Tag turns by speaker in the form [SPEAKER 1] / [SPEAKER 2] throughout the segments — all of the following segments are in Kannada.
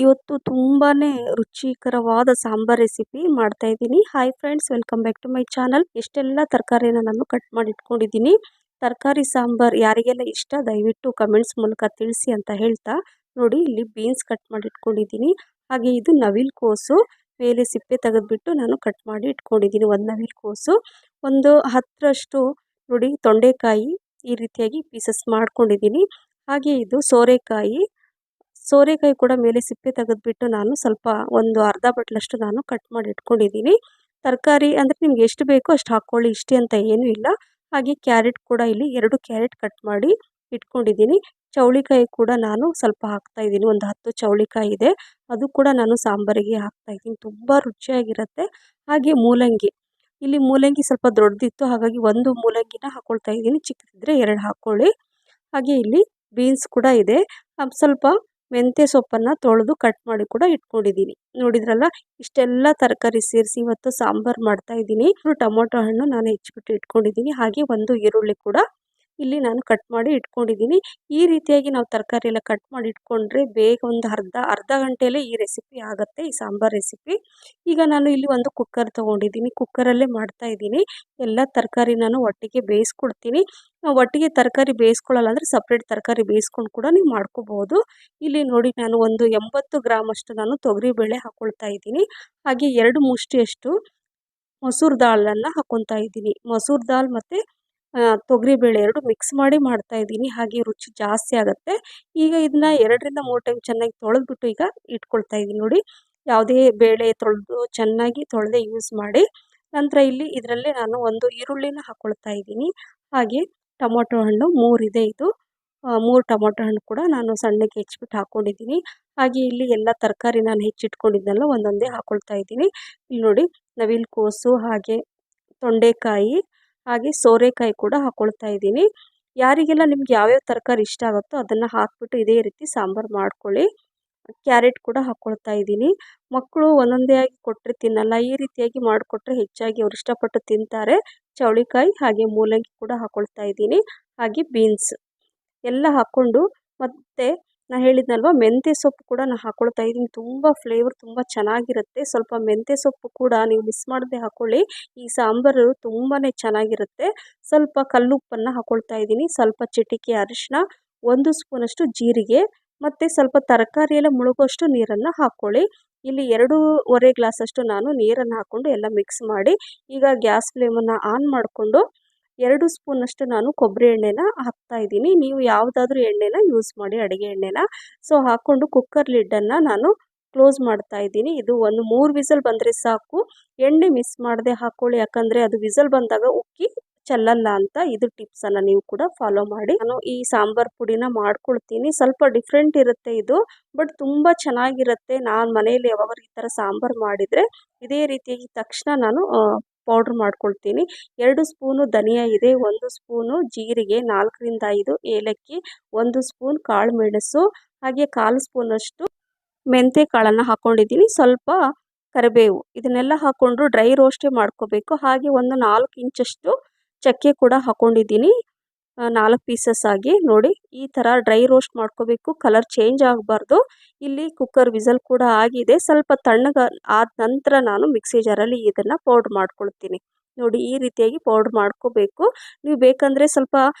[SPEAKER 1] ಇವತ್ತು ತುಂಬಾನೇ ರುಚಿಕರವಾದ ಸಾಂಬಾರ್ ರೆಸಿಪಿ ಮಾಡ್ತಾ ಇದ್ದೀನಿ. Hi friends, welcome back to my channel. ಎಷ್ಟೆಲ್ಲ ತರಕಾರಿನ ನಾನು ಕಟ್ ಮಾಡಿ ಇಟ್ಕೊಂಡಿದ್ದೀನಿ. ತರಕಾರಿ ಸಾಂಬಾರ್ ಯಾರಿಗೆಲ್ಲ ಇಷ್ಟ ದಯವಿಟ್ಟು ಕಮೆಂಟ್ಸ್ ಮೂಲಕ ತಿಳಿಸಿ ಅಂತ ಹೇಳ್ತಾ, ನೋಡಿ ಇಲ್ಲಿ ಬೀನ್ಸ್ ಕಟ್ ಮಾಡಿ ಇಟ್ಕೊಂಡಿದ್ದೀನಿ. ಹಾಗೆ ಇದು ನವಿಲು ಕೋಸು, ಮೇಲೆ ಸಿಪ್ಪೆ ತೆಗೆದ್ಬಿಟ್ಟು ನಾನು ಕಟ್ ಮಾಡಿ ಇಟ್ಕೊಂಡಿದ್ದೀನಿ. ಒಂದು ನವಿಲು ಕೋಸು, ಒಂದು 10ರಷ್ಟು ನೋಡಿ ತೊಂಡೆಕಾಯಿ ಈ ರೀತಿಯಾಗಿ ಪೀಸಸ್ ಮಾಡ್ಕೊಂಡಿದ್ದೀನಿ. ಹಾಗೆ ಇದು ಸೋರೆಕಾಯಿ ಕೂಡ ಮೇಲೆ ಸಿಪ್ಪೆ ತೆಗೆದ್ಬಿಟ್ಟು ನಾನು ಸ್ವಲ್ಪ ಒಂದು ಅರ್ಧ ಬಟ್ಲಷ್ಟು ನಾನು ಕಟ್ ಮಾಡಿ ಇಟ್ಕೊಂಡಿದ್ದೀನಿ. ತರಕಾರಿ ಅಂದರೆ ನಿಮ್ಗೆ ಎಷ್ಟು ಬೇಕೋ ಅಷ್ಟು ಹಾಕ್ಕೊಳ್ಳಿ, ಇಷ್ಟೇ ಅಂತ ಏನೂ ಇಲ್ಲ. ಹಾಗೆ ಕ್ಯಾರೆಟ್ ಕೂಡ ಇಲ್ಲಿ 2 ಕ್ಯಾರೆಟ್ ಕಟ್ ಮಾಡಿ ಇಟ್ಕೊಂಡಿದ್ದೀನಿ. ಚೌಳಿಕಾಯಿ ಕೂಡ ನಾನು ಸ್ವಲ್ಪ ಹಾಕ್ತಾಯಿದ್ದೀನಿ, ಒಂದು 10 ಚೌಳಿಕಾಯಿ ಇದೆ, ಅದು ಕೂಡ ನಾನು ಸಾಂಬಾರಿಗೆ ಹಾಕ್ತಾಯಿದ್ದೀನಿ, ತುಂಬ ರುಚಿಯಾಗಿರುತ್ತೆ. ಹಾಗೆ ಮೂಲಂಗಿ, ಇಲ್ಲಿ ಮೂಲಂಗಿ ಸ್ವಲ್ಪ ದೊಡ್ಡದಿತ್ತು, ಹಾಗಾಗಿ ಒಂದು ಮೂಲಂಗಿನ ಹಾಕ್ಕೊಳ್ತಾ ಇದ್ದೀನಿ, ಚಿಕ್ಕದಿದ್ದರೆ 2 ಹಾಕ್ಕೊಳ್ಳಿ. ಹಾಗೆ ಇಲ್ಲಿ ಬೀನ್ಸ್ ಕೂಡ ಇದೆ, ಸ್ವಲ್ಪ ಮೆಂತ್ಯ ಸೊಪ್ಪನ್ನು ತೊಳೆದು ಕಟ್ ಮಾಡಿ ಕೂಡ ಇಟ್ಕೊಂಡಿದ್ದೀನಿ. ನೋಡಿದ್ರಲ್ಲ, ಇಷ್ಟೆಲ್ಲ ತರಕಾರಿ ಸೇರಿಸಿ ಇವತ್ತು ಸಾಂಬಾರು ಮಾಡ್ತಾ ಇದ್ದೀನಿ. ಟೊಮೊಟೊ ಹಣ್ಣು ನಾನು ಹೆಚ್ಚಿಬಿಟ್ಟು ಇಟ್ಕೊಂಡಿದ್ದೀನಿ. ಹಾಗೆ ಒಂದು ಈರುಳ್ಳಿ ಕೂಡ ಇಲ್ಲಿ ನಾನು ಕಟ್ ಮಾಡಿ ಇಟ್ಕೊಂಡಿದ್ದೀನಿ. ಈ ರೀತಿಯಾಗಿ ನಾವು ತರಕಾರಿ ಎಲ್ಲ ಕಟ್ ಮಾಡಿ ಇಟ್ಕೊಂಡ್ರೆ ಬೇಗ ಒಂದು ಅರ್ಧ ಗಂಟೆಯಲ್ಲೇ ಈ ರೆಸಿಪಿ ಆಗುತ್ತೆ, ಈ ಸಾಂಬಾರ್ ರೆಸಿಪಿ. ಈಗ ನಾನು ಇಲ್ಲಿ ಒಂದು ಕುಕ್ಕರ್ ತೊಗೊಂಡಿದ್ದೀನಿ, ಕುಕ್ಕರಲ್ಲೇ ಮಾಡ್ತಾ ಇದ್ದೀನಿ. ಎಲ್ಲ ತರಕಾರಿ ನಾನು ಒಟ್ಟಿಗೆ ಬೇಯಿಸ್ಕೊಡ್ತೀನಿ. ಒಟ್ಟಿಗೆ ತರಕಾರಿ ಬೇಯಿಸ್ಕೊಳ್ಳಲ್ಲ ಅಂದರೆ ಸಪ್ರೇಟ್ ತರಕಾರಿ ಬೇಯಿಸ್ಕೊಂಡು ಕೂಡ ನೀವು ಮಾಡ್ಕೋಬಹುದು. ಇಲ್ಲಿ ನೋಡಿ, ನಾನು ಒಂದು 80 ಗ್ರಾಮ್ ಅಷ್ಟು ನಾನು ತೊಗರಿಬೇಳೆ ಹಾಕ್ಕೊಳ್ತಾ ಇದ್ದೀನಿ. ಹಾಗೆ 2 ಮುಷ್ಟಿಯಷ್ಟು ಮಸೂರ್ ದಾಳನ್ನು ಹಾಕ್ಕೊತಾ ಇದ್ದೀನಿ. ಮಸೂರ್ ದಾಲ್ ಮತ್ತು ತೊಗರಿಬೇಳೆ 2 ಮಿಕ್ಸ್ ಮಾಡಿ ಮಾಡ್ತಾ ಇದ್ದೀನಿ, ಹಾಗೆ ರುಚಿ ಜಾಸ್ತಿ ಆಗುತ್ತೆ. ಈಗ ಇದನ್ನ 2ರಿಂದ 3 ಟೈಮ್ ಚೆನ್ನಾಗಿ ತೊಳೆದ್ಬಿಟ್ಟು ಈಗ ಇಟ್ಕೊಳ್ತಾ ಇದ್ದೀನಿ. ನೋಡಿ, ಯಾವುದೇ ಬೇಳೆ ಚೆನ್ನಾಗಿ ತೊಳೆದೇ ಯೂಸ್ ಮಾಡಿ. ನಂತರ ಇಲ್ಲಿ ಇದರಲ್ಲೇ ನಾನು ಒಂದು ಈರುಳ್ಳಿನ ಹಾಕ್ಕೊಳ್ತಾ ಇದ್ದೀನಿ. ಹಾಗೆ ಟೊಮೊಟೊ ಹಣ್ಣು 3 ಇದೆ, ಇದು 3 ಟೊಮೊಟೊ ಹಣ್ಣು ಕೂಡ ನಾನು ಸಣ್ಣಕ್ಕೆ ಹೆಚ್ಚಿಬಿಟ್ಟು ಹಾಕ್ಕೊಂಡಿದ್ದೀನಿ. ಹಾಗೆ ಇಲ್ಲಿ ಎಲ್ಲ ತರಕಾರಿ ನಾನು ಹೆಚ್ಚಿಟ್ಕೊಂಡಿದ್ದೆಲ್ಲ ಒಂದೊಂದೇ ಹಾಕ್ಕೊಳ್ತಾ ಇದ್ದೀನಿ. ಇಲ್ಲಿ ನೋಡಿ, ನವಿಲು ಕೋಸು, ಹಾಗೆ ತೊಂಡೆಕಾಯಿ, ಹಾಗೆ ಸೋರೆಕಾಯಿ ಕೂಡ ಹಾಕ್ಕೊಳ್ತಾ ಇದ್ದೀನಿ. ಯಾರಿಗೆಲ್ಲ ನಿಮ್ಗೆ ಯಾವ್ಯಾವ ತರಕಾರಿ ಇಷ್ಟ ಆಗುತ್ತೋ ಅದನ್ನು ಹಾಕ್ಬಿಟ್ಟು ಇದೇ ರೀತಿ ಸಾಂಬಾರು ಮಾಡ್ಕೊಳ್ಳಿ. ಕ್ಯಾರೆಟ್ ಕೂಡ ಹಾಕ್ಕೊಳ್ತಾ ಇದ್ದೀನಿ. ಮಕ್ಕಳು ಒಂದೊಂದೇ ಆಗಿ ಕೊಟ್ಟರೆ ತಿನ್ನಲ್ಲ, ಈ ರೀತಿಯಾಗಿ ಮಾಡಿಕೊಟ್ರೆ ಹೆಚ್ಚಾಗಿ ಅವ್ರು ಇಷ್ಟಪಟ್ಟು ತಿಂತಾರೆ. ಚೌಳಿಕಾಯಿ ಹಾಗೆ ಮೂಲಂಗಿ ಕೂಡ ಹಾಕ್ಕೊಳ್ತಾ ಇದ್ದೀನಿ. ಹಾಗೆ ಬೀನ್ಸ್ ಎಲ್ಲ ಹಾಕ್ಕೊಂಡು, ಮತ್ತು ನಾನು ಹೇಳಿದ್ನಲ್ವ ಮೆಂತ್ಯ ಸೊಪ್ಪು ಕೂಡ ನಾನು ಹಾಕ್ಕೊಳ್ತಾ ಇದ್ದೀನಿ. ತುಂಬ ಫ್ಲೇವರ್ ತುಂಬ ಚೆನ್ನಾಗಿರುತ್ತೆ. ಸ್ವಲ್ಪ ಮೆಂತ್ಯ ಸೊಪ್ಪು ಕೂಡ ನೀವು ಮಿಸ್ ಮಾಡದೆ ಹಾಕ್ಕೊಳ್ಳಿ, ಈ ಸಾಂಬಾರು ತುಂಬಾ ಚೆನ್ನಾಗಿರುತ್ತೆ. ಸ್ವಲ್ಪ ಕಲ್ಲುಪ್ಪನ್ನು ಹಾಕ್ಕೊಳ್ತಾ ಇದ್ದೀನಿ, ಸ್ವಲ್ಪ ಚಿಟಿಕೆ ಅರಿಶಿನ, 1 ಸ್ಪೂನಷ್ಟು ಜೀರಿಗೆ, ಮತ್ತು ಸ್ವಲ್ಪ ತರಕಾರಿ ಎಲ್ಲ ಮುಳುಗುವಷ್ಟು ನೀರನ್ನು ಹಾಕ್ಕೊಳ್ಳಿ. ಇಲ್ಲಿ 2.5 ಗ್ಲಾಸಷ್ಟು ನಾನು ನೀರನ್ನು ಹಾಕ್ಕೊಂಡು ಎಲ್ಲ ಮಿಕ್ಸ್ ಮಾಡಿ, ಈಗ ಗ್ಯಾಸ್ ಫ್ಲೇಮನ್ನು ಆನ್ ಮಾಡಿಕೊಂಡು 2 ಸ್ಪೂನಷ್ಟು ನಾನು ಕೊಬ್ಬರಿ ಎಣ್ಣೆನ ಹಾಕ್ತಾ ಇದ್ದೀನಿ. ನೀವು ಯಾವುದಾದ್ರೂ ಎಣ್ಣೆನ ಯೂಸ್ ಮಾಡಿ, ಅಡುಗೆ ಎಣ್ಣೆನ. ಸೊ ಹಾಕ್ಕೊಂಡು ಕುಕ್ಕರ್ ಲಿಡ್ಡನ್ನು ನಾನು ಕ್ಲೋಸ್ ಮಾಡ್ತಾ ಇದ್ದೀನಿ. ಇದು ಒಂದು 3 ವಿಸಲ್ ಬಂದರೆ ಸಾಕು, ಎಣ್ಣೆ ಮಿಸ್ ಮಾಡದೆ ಹಾಕ್ಕೊಳ್ಳಿ, ಯಾಕಂದರೆ ಅದು ವಿಸಲ್ ಬಂದಾಗ ಉಕ್ಕಿ ಚೆಲ್ಲಲ್ಲ ಅಂತ. ಇದು ಟಿಪ್ಸನ್ನು ನೀವು ಕೂಡ ಫಾಲೋ ಮಾಡಿ. ನಾನು ಈ ಸಾಂಬಾರ್ ಪುಡಿನ ಮಾಡ್ಕೊಳ್ತೀನಿ, ಸ್ವಲ್ಪ ಡಿಫ್ರೆಂಟ್ ಇರುತ್ತೆ ಇದು, ಬಟ್ ತುಂಬ ಚೆನ್ನಾಗಿರುತ್ತೆ. ನಾನು ಮನೆಯಲ್ಲಿ ಯಾವಾಗಾದ್ರೂ ಈ ಥರ ಸಾಂಬಾರು ಮಾಡಿದರೆ ಇದೇ ರೀತಿಯಾಗಿ ತಕ್ಷಣ ನಾನು ಪೌಡ್ರ್ ಮಾಡ್ಕೊಳ್ತೀನಿ. 2 ಸ್ಪೂನು ಧನಿಯಾ ಇದೆ, 1 ಸ್ಪೂನು ಜೀರಿಗೆ, 4ರಿಂದ 5 ಏಲಕ್ಕಿ, 1 ಸ್ಪೂನ್ ಕಾಳು ಮೆಣಸು, ಹಾಗೆ 1/4 ಸ್ಪೂನಷ್ಟು ಮೆಂತ್ಯ ಕಾಳನ್ನು ಹಾಕ್ಕೊಂಡಿದ್ದೀನಿ, ಸ್ವಲ್ಪ ಕರಿಬೇವು, ಇದನ್ನೆಲ್ಲ ಹಾಕ್ಕೊಂಡು ಡ್ರೈ ರೋಸ್ಟೇ ಮಾಡ್ಕೋಬೇಕು. ಹಾಗೆ ಒಂದು 4 ಇಂಚಷ್ಟು ಚಕ್ಕೆ ಕೂಡ ಹಾಕ್ಕೊಂಡಿದ್ದೀನಿ, 4 ಪೀಸಸ್ ಆಗಿ. ನೋಡಿ, ಈ ಥರ ಡ್ರೈ ರೋಸ್ಟ್ ಮಾಡ್ಕೋಬೇಕು, ಕಲರ್ ಚೇಂಜ್ ಆಗಬಾರ್ದು. ಇಲ್ಲಿ ಕುಕ್ಕರ್ ವಿಸಲ್ ಕೂಡ ಆಗಿದೆ, ಸ್ವಲ್ಪ ತಣ್ಣಗೆ ಆದ ನಂತರ ನಾನು ಮಿಕ್ಸಿ ಜಾರಲ್ಲಿ ಇದನ್ನು ಪೌಡ್ರ್ ಮಾಡ್ಕೊಳ್ತೀನಿ. ನೋಡಿ, ಈ ರೀತಿಯಾಗಿ ಪೌಡ್ರ್ ಮಾಡ್ಕೋಬೇಕು. ನೀವು ಬೇಕಂದರೆ ಸ್ವಲ್ಪ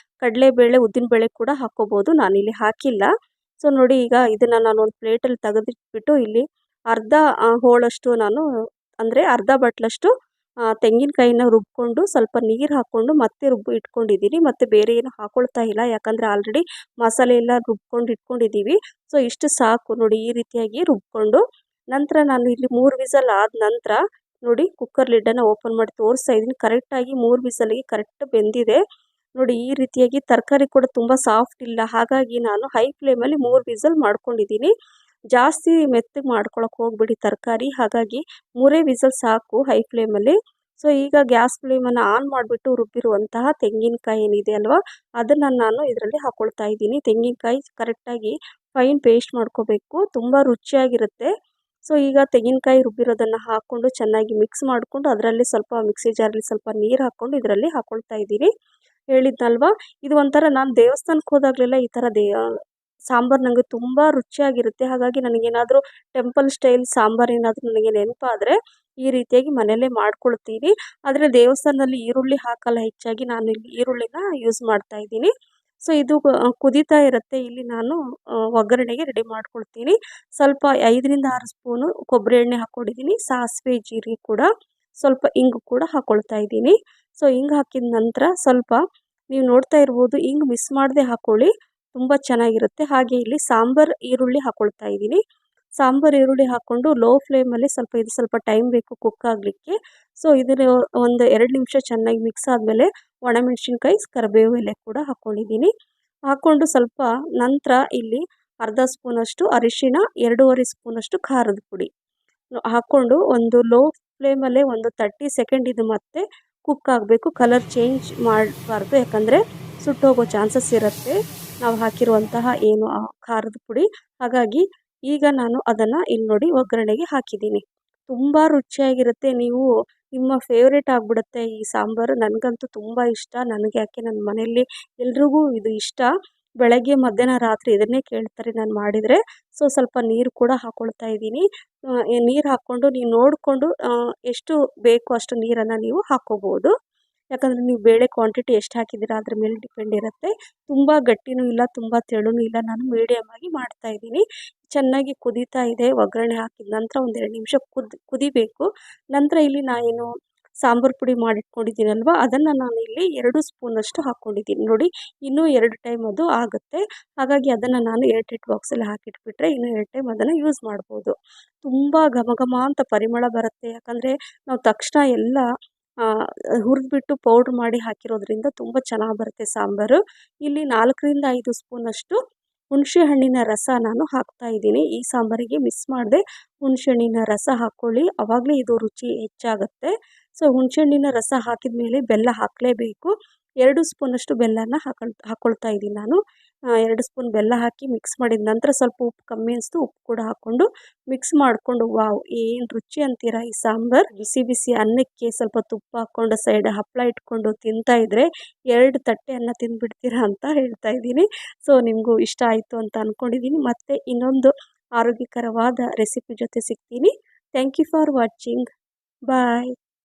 [SPEAKER 1] ಕಡಲೆಬೇಳೆ, ಉದ್ದಿನಬೇಳೆ ಕೂಡ ಹಾಕ್ಕೋಬೋದು, ನಾನಿಲ್ಲಿ ಹಾಕಿಲ್ಲ. ಸೊ ನೋಡಿ, ಈಗ ಇದನ್ನು ನಾನು ಒಂದು ಪ್ಲೇಟಲ್ಲಿ ತೆಗೆದಿಟ್ಬಿಟ್ಟು ಇಲ್ಲಿ ಅರ್ಧ ಹೋಳಷ್ಟು ನಾನು, ಅಂದರೆ ಅರ್ಧ ಬಟ್ಲಷ್ಟು ತೆಂಗಿನಕಾಯಿನ ರುಬ್ಕೊಂಡು ಸ್ವಲ್ಪ ನೀರು ಹಾಕ್ಕೊಂಡು ಮತ್ತೆ ಇಟ್ಕೊಂಡಿದ್ದೀನಿ. ಮತ್ತು ಬೇರೆ ಏನು ಹಾಕ್ಕೊಳ್ತಾ ಇಲ್ಲ, ಯಾಕಂದರೆ ಆಲ್ರೆಡಿ ಮಸಾಲೆ ಎಲ್ಲ ರುಬ್ಕೊಂಡು ಇಟ್ಕೊಂಡಿದ್ದೀವಿ. ಸೊ ಇಷ್ಟು ಸಾಕು. ನೋಡಿ, ಈ ರೀತಿಯಾಗಿ ರುಬ್ಕೊಂಡು ನಂತರ ನಾನು ಇಲ್ಲಿ 3 ವಿಸಲ್ ಆದ ನಂತರ ನೋಡಿ ಕುಕ್ಕರ್ ಲಿಡ್ಡನ್ನು ಓಪನ್ ಮಾಡಿ ತೋರಿಸ್ತಾ ಇದ್ದೀನಿ. ಕರೆಕ್ಟಾಗಿ 3 ವಿಸಲಿಗೆ ಕರೆಕ್ಟ್ ಬೆಂದಿದೆ. ನೋಡಿ, ಈ ರೀತಿಯಾಗಿ ತರಕಾರಿ ಕೂಡ ತುಂಬ ಸಾಫ್ಟ್ ಇಲ್ಲ, ಹಾಗಾಗಿ ನಾನು ಹೈ ಫ್ಲೇಮಲ್ಲಿ 3 ವಿಸಲ್ ಮಾಡ್ಕೊಂಡಿದ್ದೀನಿ. ಜಾಸ್ತಿ ಮೆತ್ತಗೆ ಮಾಡ್ಕೊಳಕ್ಕೆ ಹೋಗ್ಬಿಡಿ ತರಕಾರಿ, ಹಾಗಾಗಿ 3 ವಿಸಲ್ ಸಾಕು ಹೈ ಫ್ಲೇಮಲ್ಲಿ. ಸೊ ಈಗ ಗ್ಯಾಸ್ ಫ್ಲೇಮನ್ನು ಆನ್ ಮಾಡಿಬಿಟ್ಟು ರುಬ್ಬಿರುವಂತಹ ತೆಂಗಿನಕಾಯಿ ಏನಿದೆ ಅಲ್ವಾ, ಅದನ್ನು ನಾನು ಇದರಲ್ಲಿ ಹಾಕ್ಕೊಳ್ತಾ ಇದ್ದೀನಿ. ತೆಂಗಿನಕಾಯಿ ಕರೆಕ್ಟಾಗಿ ಫೈನ್ ಪೇಸ್ಟ್ ಮಾಡ್ಕೋಬೇಕು, ತುಂಬ ರುಚಿಯಾಗಿರುತ್ತೆ. ಸೊ ಈಗ ತೆಂಗಿನಕಾಯಿ ರುಬ್ಬಿರೋದನ್ನು ಹಾಕ್ಕೊಂಡು ಚೆನ್ನಾಗಿ ಮಿಕ್ಸ್ ಮಾಡಿಕೊಂಡು, ಅದರಲ್ಲಿ ಸ್ವಲ್ಪ ಮಿಕ್ಸಿ ಜಾರಲ್ಲಿ ಸ್ವಲ್ಪ ನೀರು ಹಾಕ್ಕೊಂಡು ಇದರಲ್ಲಿ ಹಾಕ್ಕೊಳ್ತಾ ಇದ್ದೀನಿ. ಹೇಳಿದ್ನಲ್ವ, ಇದು ಒಂಥರ ನಾನು ದೇವಸ್ಥಾನಕ್ಕೆ ಹೋದಾಗಲೆಲ್ಲ ಈ ಥರ ಸಾಂಬಾರು ನನಗೆ ತುಂಬ ರುಚಿಯಾಗಿರುತ್ತೆ. ಹಾಗಾಗಿ ನನಗೇನಾದರೂ ಟೆಂಪಲ್ ಸ್ಟೈಲ್ ಸಾಂಬಾರು ಏನಾದರೂ ನನಗೆ ನೆನಪಾದರೆ ಈ ರೀತಿಯಾಗಿ ಮನೆಯಲ್ಲೇ ಮಾಡ್ಕೊಳ್ತೀನಿ. ಆದರೆ ದೇವಸ್ಥಾನದಲ್ಲಿ ಈರುಳ್ಳಿ ಹಾಕಲ್ಲ, ಹೆಚ್ಚಾಗಿ ನಾನು ಇಲ್ಲಿ ಈರುಳ್ಳಿನ ಯೂಸ್ ಮಾಡ್ತಾ ಇದ್ದೀನಿ. ಸೊ ಇದು ಕುದೀತಾ ಇರುತ್ತೆ. ಇಲ್ಲಿ ನಾನು ಒಗ್ಗರಣೆಗೆ ರೆಡಿ ಮಾಡ್ಕೊಳ್ತೀನಿ. ಸ್ವಲ್ಪ 5ರಿಂದ 6 ಸ್ಪೂನು ಕೊಬ್ಬರಿ ಎಣ್ಣೆ ಹಾಕ್ಕೊಂಡಿದ್ದೀನಿ. ಸಾಸಿವೆ, ಜೀರಿಗೆ ಕೂಡ, ಸ್ವಲ್ಪ ಇಂಗು ಕೂಡ ಹಾಕ್ಕೊಳ್ತಾ ಇದ್ದೀನಿ. ಸೊ ಹಿಂಗೆ ಹಾಕಿದ ನಂತರ ಸ್ವಲ್ಪ ನೀವು ನೋಡ್ತಾ ಇರ್ಬೋದು, ಹಿಂಗೆ ಮಿಸ್ ಮಾಡದೆ ಹಾಕ್ಕೊಳ್ಳಿ, ತುಂಬ ಚೆನ್ನಾಗಿರುತ್ತೆ. ಹಾಗೆ ಇಲ್ಲಿ ಸಾಂಬಾರು ಈರುಳ್ಳಿ ಹಾಕ್ಕೊಳ್ತಾ ಇದ್ದೀನಿ. ಸಾಂಬಾರು ಈರುಳ್ಳಿ ಹಾಕ್ಕೊಂಡು ಲೋ ಫ್ಲೇಮಲ್ಲಿ ಸ್ವಲ್ಪ ಟೈಮ್ ಬೇಕು ಕುಕ್ ಆಗಲಿಕ್ಕೆ. ಸೊ ಇದನ್ನು ಒಂದು 2 ನಿಮಿಷ ಚೆನ್ನಾಗಿ ಮಿಕ್ಸ್ ಆದಮೇಲೆ ಒಣಮೆಣಸಿನ್ಕಾಯಿ, ಕರಿಬೇವು ಎಲೆ ಕೂಡ ಹಾಕ್ಕೊಂಡಿದ್ದೀನಿ. ಹಾಕ್ಕೊಂಡು ಸ್ವಲ್ಪ ನಂತರ ಇಲ್ಲಿ ಅರ್ಧ ಸ್ಪೂನಷ್ಟು ಅರಿಶಿಣ, 2.5 ಸ್ಪೂನಷ್ಟು ಖಾರದ ಪುಡಿ ಹಾಕ್ಕೊಂಡು ಒಂದು ಲೋ ಫ್ಲೇಮಲ್ಲೇ ಒಂದು 30 ಸೆಕೆಂಡ್ ಇದು ಮತ್ತೆ ಕುಕ್ ಆಗಬೇಕು. ಕಲರ್ ಚೇಂಜ್ ಮಾಡಬಾರ್ದು, ಯಾಕಂದರೆ ಸುಟ್ಟೋಗೋ ಚಾನ್ಸಸ್ ಇರುತ್ತೆ ನಾವು ಹಾಕಿರುವಂತಹ ಏನು ಖಾರದ ಪುಡಿ. ಹಾಗಾಗಿ ಈಗ ನಾನು ಅದನ್ನು ಇಲ್ಲಿ ನೋಡಿ ಒಗ್ಗರಣೆಗೆ ಹಾಕಿದ್ದೀನಿ. ತುಂಬ ರುಚಿಯಾಗಿರುತ್ತೆ. ನೀವು ನಿಮ್ಮ ಫೇವ್ರೇಟ್ ಆಗಿಬಿಡುತ್ತೆ ಈ ಸಾಂಬಾರು. ನನಗಂತೂ ತುಂಬ ಇಷ್ಟ. ನನಗೆ ಯಾಕೆ ನನ್ನ ಮನೆಯಲ್ಲಿ ಎಲ್ರಿಗೂ ಇದು ಇಷ್ಟ. ಬೆಳಗ್ಗೆ, ಮಧ್ಯಾಹ್ನ, ರಾತ್ರಿ ಇದನ್ನೇ ಕೇಳ್ತಾರೆ ನಾನು ಮಾಡಿದರೆ. ಸೊ ಸ್ವಲ್ಪ ನೀರು ಕೂಡ ಹಾಕ್ಕೊಳ್ತಾ ಇದ್ದೀನಿ. ನೀರು ಹಾಕ್ಕೊಂಡು ನೀವು ನೋಡಿಕೊಂಡು ಎಷ್ಟು ಬೇಕೋ ಅಷ್ಟು ನೀರನ್ನು ನೀವು ಹಾಕ್ಕೋಬೋದು. ಯಾಕಂದರೆ ನೀವು ಬೇಳೆ ಕ್ವಾಂಟಿಟಿ ಎಷ್ಟು ಹಾಕಿದ್ದೀರಾ ಅದ್ರ ಮೇಲೆ ಡಿಪೆಂಡ್ ಇರುತ್ತೆ. ತುಂಬ ಗಟ್ಟಿನೂ ಇಲ್ಲ, ತುಂಬ ತೆಳುನೂ ಇಲ್ಲ. ನಾನು ಮೀಡಿಯಮ್ ಆಗಿ ಮಾಡ್ತಾಯಿದ್ದೀನಿ. ಚೆನ್ನಾಗಿ ಕುದೀತಾ ಇದೆ. ಒಗ್ಗರಣೆ ಹಾಕಿದ ನಂತರ ಒಂದು 2 ನಿಮಿಷ ಕುದಿಬೇಕು. ನಂತರ ಇಲ್ಲಿ ನಾನು ಸಾಂಬಾರು ಪುಡಿ ಮಾಡಿಟ್ಕೊಂಡಿದ್ದೀನಲ್ವ, ಅದನ್ನು ನಾನು ಇಲ್ಲಿ 2 ಸ್ಪೂನಷ್ಟು ಹಾಕ್ಕೊಂಡಿದ್ದೀನಿ. ನೋಡಿ, ಇನ್ನೂ 2 ಟೈಮ್ ಅದು ಆಗುತ್ತೆ. ಹಾಗಾಗಿ ಅದನ್ನು ನಾನು ಏರ್ಟೈಟ್ ಬಾಕ್ಸಲ್ಲಿ ಹಾಕಿಟ್ಬಿಟ್ರೆ ಇನ್ನೂ 2 ಟೈಮ್ ಅದನ್ನು ಯೂಸ್ ಮಾಡ್ಬೋದು. ತುಂಬ ಘಮ ಘಮ ಅಂತ ಪರಿಮಳ ಬರುತ್ತೆ. ಯಾಕಂದರೆ ನಾವು ತಕ್ಷಣ ಎಲ್ಲ ಹುರಿದ್ಬಿಟ್ಟು ಪೌಡ್ರ್ ಮಾಡಿ ಹಾಕಿರೋದ್ರಿಂದ ತುಂಬ ಚೆನ್ನಾಗಿ ಬರುತ್ತೆ ಸಾಂಬಾರು. ಇಲ್ಲಿ 4ರಿಂದ 5 ಸ್ಪೂನಷ್ಟು ಹುಣಸೆ ಹಣ್ಣಿನ ರಸ ನಾನು ಹಾಕ್ತಾ ಇದ್ದೀನಿ. ಈ ಸಾಂಬಾರಿಗೆ ಮಿಸ್ ಮಾಡದೆ ಹುಣಸೆ ಹಣ್ಣಿನ ರಸ ಹಾಕ್ಕೊಳ್ಳಿ, ಆವಾಗಲೇ ಇದು ರುಚಿ ಹೆಚ್ಚಾಗುತ್ತೆ. ಸೊ ಹುಣಸೆ ಹಣ್ಣಿನ ರಸ ಹಾಕಿದ ಮೇಲೆ ಬೆಲ್ಲ ಹಾಕಲೇಬೇಕು. 2 ಸ್ಪೂನಷ್ಟು ಬೆಲ್ಲನ ಹಾಕ್ಕೊಳ್ತಾ ಇದ್ದೀನಿ ನಾನು. 2 ಸ್ಪೂನ್ ಬೆಲ್ಲ ಹಾಕಿ ಮಿಕ್ಸ್ ಮಾಡಿದ ನಂತರ ಸ್ವಲ್ಪ ಉಪ್ಪು ಕಮ್ಮಿ ಅನಿಸ್ತು, ಉಪ್ಪು ಕೂಡ ಹಾಕ್ಕೊಂಡು ಮಿಕ್ಸ್ ಮಾಡಿಕೊಂಡು, ವಾವ್ ಏನು ರುಚಿ ಅಂತೀರಾ ಈ ಸಾಂಬಾರು. ಬಿಸಿ ಬಿಸಿ ಅನ್ನಕ್ಕೆ ಸ್ವಲ್ಪ ತುಪ್ಪ ಹಾಕ್ಕೊಂಡು ಸೈಡ್ ಹಪ್ಪಳ ಇಟ್ಕೊಂಡು ತಿಂತಾ ಇದ್ದರೆ 2 ತಟ್ಟೆ ಅನ್ನ ತಿಂದುಬಿಡ್ತೀರಾ ಅಂತ ಹೇಳ್ತಾ ಇದ್ದೀನಿ. ಸೊ ನಿಮಗೂ ಇಷ್ಟ ಆಯಿತು ಅಂತ ಅಂದ್ಕೊಂಡಿದ್ದೀನಿ. ಮತ್ತೆ ಇನ್ನೊಂದು ಆರೋಗ್ಯಕರವಾದ ರೆಸಿಪಿ ಜೊತೆ ಸಿಗ್ತೀನಿ. Thank you for watching. Bye.